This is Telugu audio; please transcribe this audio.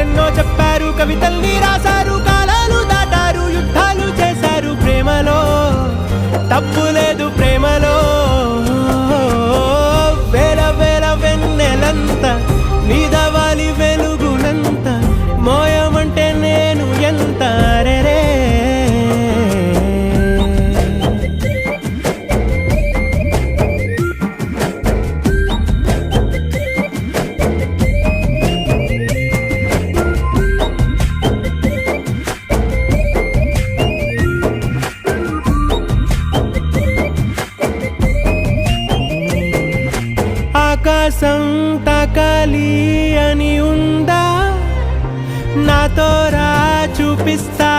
కథలెన్నో చెప్పారు, కవితల్ని రాశారు, కాలాలు దాటారు, యుద్ధాలు చేశారు. ప్రేమలో తప్పు లేదు, ప్రేమలో వేల వేల వెన్నెలంత నీదవాలి వెలుగునంత, మోయమంటే నేను ఎంత రే. ఆకాశం తాకాలి అని ఉందా, నాతో రా చూపిస్తా